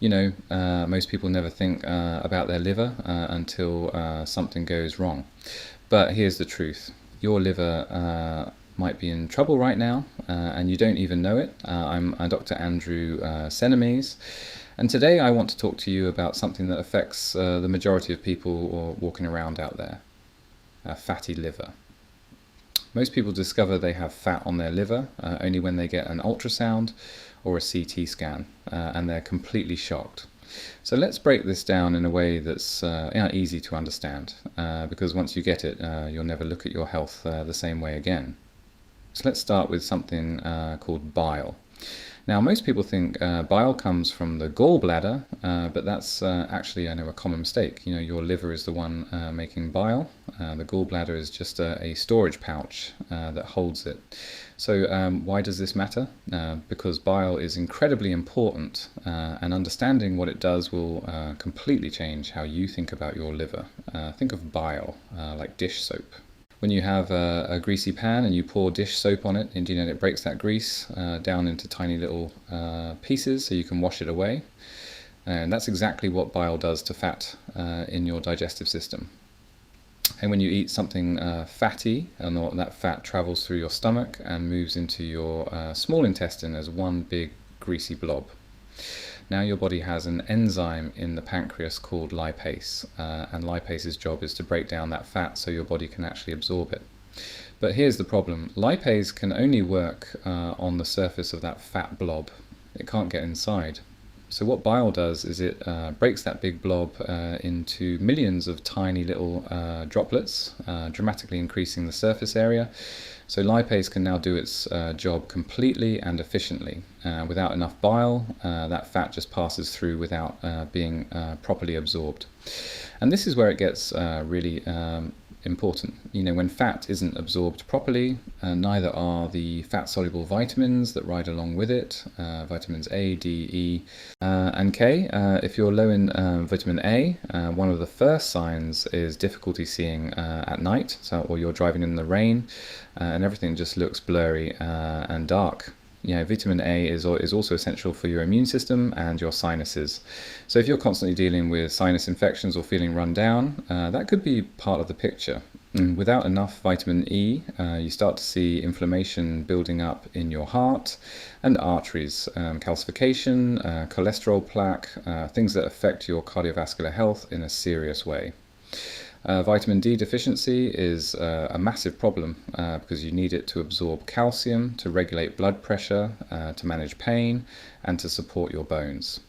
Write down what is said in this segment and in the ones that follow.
Most people never think about their liver until something goes wrong. But here's the truth. Your liver might be in trouble right now, and you don't even know it. I'm Dr. Andrew Senemies, and today I want to talk to you about something that affects the majority of people walking around out there, a fatty liver. Most people discover they have fat on their liver only when they get an ultrasound or a CT scan, and they're completely shocked. So let's break this down in a way that's easy to understand, because once you get it, you'll never look at your health the same way again. So let's start with something called bile. Now, most people think bile comes from the gallbladder, but that's actually, a common mistake. Your liver is the one making bile. The gallbladder is just a storage pouch that holds it. So why does this matter? Because bile is incredibly important, and understanding what it does will completely change how you think about your liver. Think of bile like dish soap. When you have a greasy pan and you pour dish soap on it, and it breaks that grease down into tiny little pieces so you can wash it away. And that's exactly what bile does to fat in your digestive system. And when you eat something fatty, and that fat travels through your stomach and moves into your small intestine as one big greasy blob. Now your body has an enzyme in the pancreas called lipase, and lipase's job is to break down that fat so your body can actually absorb it. But here's the problem. Lipase can only work on the surface of that fat blob. It can't get inside. So what bile does is it breaks that big blob into millions of tiny little droplets, dramatically increasing the surface area. So lipase can now do its job completely and efficiently. Without enough bile, that fat just passes through without being properly absorbed. And this is where it gets really important. When fat isn't absorbed properly, neither are the fat-soluble vitamins that ride along with it, vitamins A, D, E, and K. If you're low in vitamin A, one of the first signs is difficulty seeing at night, or you're driving in the rain, and everything just looks blurry and dark. Vitamin A is also essential for your immune system and your sinuses. So if you're constantly dealing with sinus infections or feeling run down, that could be part of the picture. Without enough vitamin E, you start to see inflammation building up in your heart and arteries, calcification, cholesterol plaque, things that affect your cardiovascular health in a serious way. Vitamin D deficiency is a massive problem because you need it to absorb calcium, to regulate blood pressure, to manage pain, and to support your bones.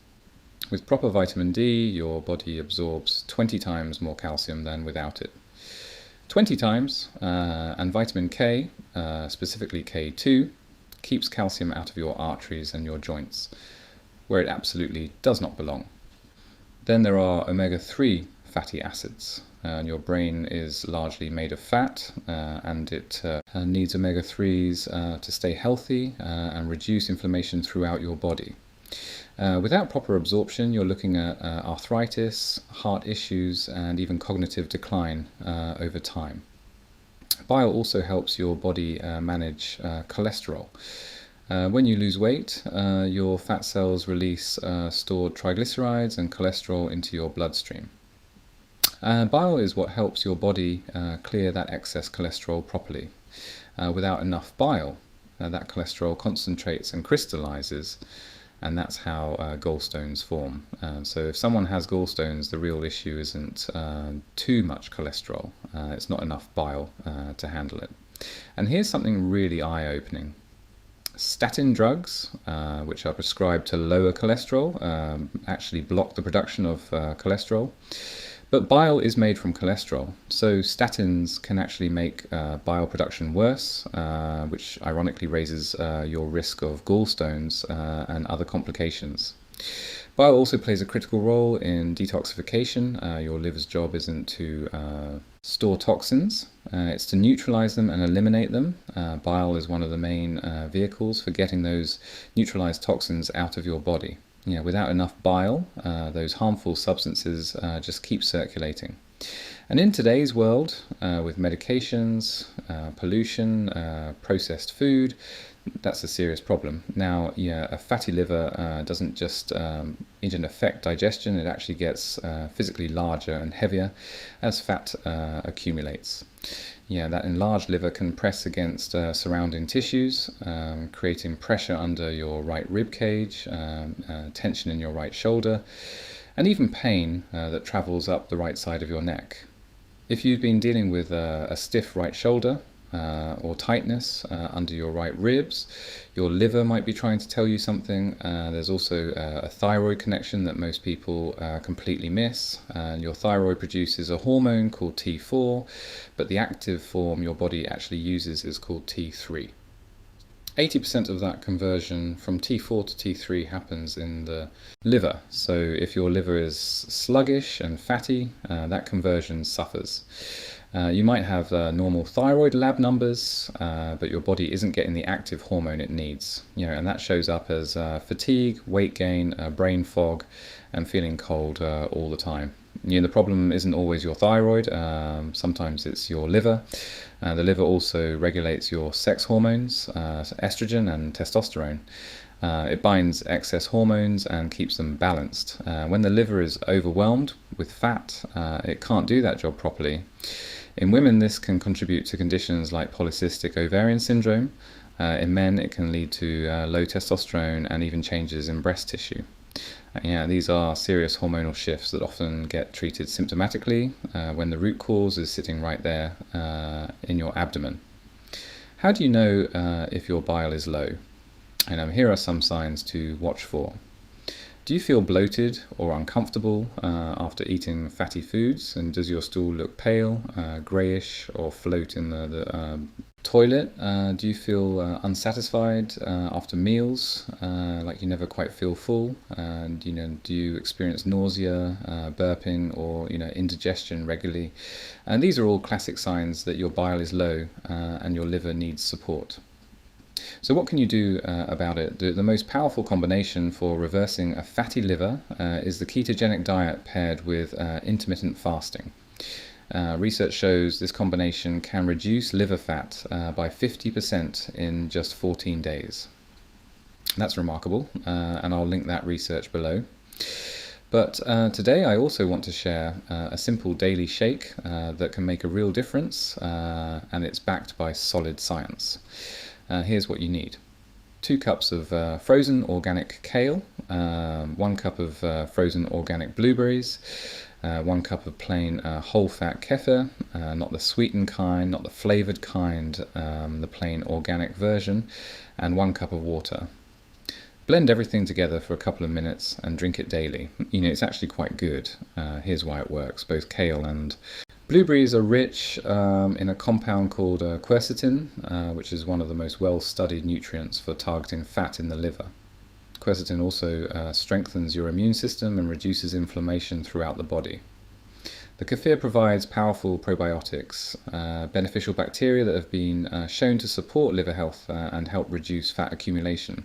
With proper vitamin D, your body absorbs 20 times more calcium than without it. 20 times, and vitamin K, specifically K2, keeps calcium out of your arteries and your joints, where it absolutely does not belong. Then there are omega-3 fatty acids. And your brain is largely made of fat, and it needs omega-3s to stay healthy and reduce inflammation throughout your body. Without proper absorption, you're looking at arthritis, heart issues, and even cognitive decline over time. Bile also helps your body manage cholesterol. When you lose weight, your fat cells release stored triglycerides and cholesterol into your bloodstream. Bile is what helps your body clear that excess cholesterol properly. Without enough bile, that cholesterol concentrates and crystallizes, and that's how gallstones form. So if someone has gallstones, the real issue isn't too much cholesterol. It's not enough bile to handle it. And here's something really eye-opening. Statin drugs, which are prescribed to lower cholesterol, actually block the production of cholesterol. But bile is made from cholesterol, so statins can actually make bile production worse, which ironically raises your risk of gallstones and other complications. Bile also plays a critical role in detoxification. Your liver's job isn't to store toxins, it's to neutralize them and eliminate them. Bile is one of the main vehicles for getting those neutralized toxins out of your body. Without enough bile, those harmful substances just keep circulating. And in today's world, with medications, pollution, processed food, that's a serious problem. Now, yeah, a fatty liver doesn't just it doesn't affect digestion, it actually gets physically larger and heavier as fat accumulates. Yeah, that enlarged liver can press against surrounding tissues, creating pressure under your right rib cage, tension in your right shoulder, and even pain that travels up the right side of your neck. If you've been dealing with a stiff right shoulder or tightness under your right ribs, your liver might be trying to tell you something. There's also a thyroid connection that most people completely miss. Your thyroid produces a hormone called T4, but the active form your body actually uses is called T3. 80% of that conversion from T4 to T3 happens in the liver. So if your liver is sluggish and fatty, that conversion suffers. You might have normal thyroid lab numbers, but your body isn't getting the active hormone it needs. And that shows up as fatigue, weight gain, brain fog, and feeling cold all the time. The problem isn't always your thyroid. Sometimes it's your liver. The liver also regulates your sex hormones, estrogen and testosterone. It binds excess hormones and keeps them balanced. When the liver is overwhelmed with fat, it can't do that job properly. In women, this can contribute to conditions like polycystic ovarian syndrome. In men, it can lead to low testosterone and even changes in breast tissue. These are serious hormonal shifts that often get treated symptomatically when the root cause is sitting right there in your abdomen. How do you know if your bile is low? And here are some signs to watch for. Do you feel bloated or uncomfortable after eating fatty foods? And does your stool look pale, greyish, or float in the toilet? Do you feel unsatisfied after meals, like you never quite feel full? And do you experience nausea, burping, or indigestion regularly? And these are all classic signs that your bile is low and your liver needs support. So what can you do about it? The most powerful combination for reversing a fatty liver is the ketogenic diet paired with intermittent fasting. Research shows this combination can reduce liver fat by 50% in just 14 days. That's remarkable, and I'll link that research below. But today I also want to share a simple daily shake that can make a real difference, and it's backed by solid science. Here's what you need. 2 cups of frozen organic kale, 1 cup of frozen organic blueberries, 1 cup of plain whole-fat kefir, not the sweetened kind, not the flavoured kind, the plain organic version, and 1 cup of water. Blend everything together for a couple of minutes and drink it daily. It's actually quite good. Here's why it works. Both kale and blueberries are rich in a compound called quercetin, which is one of the most well-studied nutrients for targeting fat in the liver. Quercetin also strengthens your immune system and reduces inflammation throughout the body. The kefir provides powerful probiotics, beneficial bacteria that have been shown to support liver health and help reduce fat accumulation.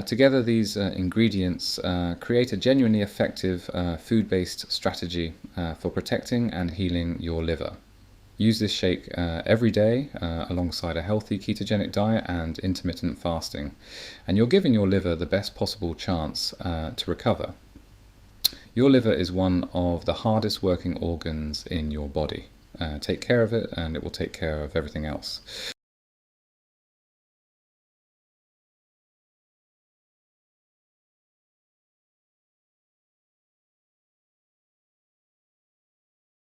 Together, these ingredients create a genuinely effective food-based strategy for protecting and healing your liver. Use this shake every day alongside a healthy ketogenic diet and intermittent fasting, and you're giving your liver the best possible chance to recover. Your liver is one of the hardest working organs in your body. Take care of it and it will take care of everything else.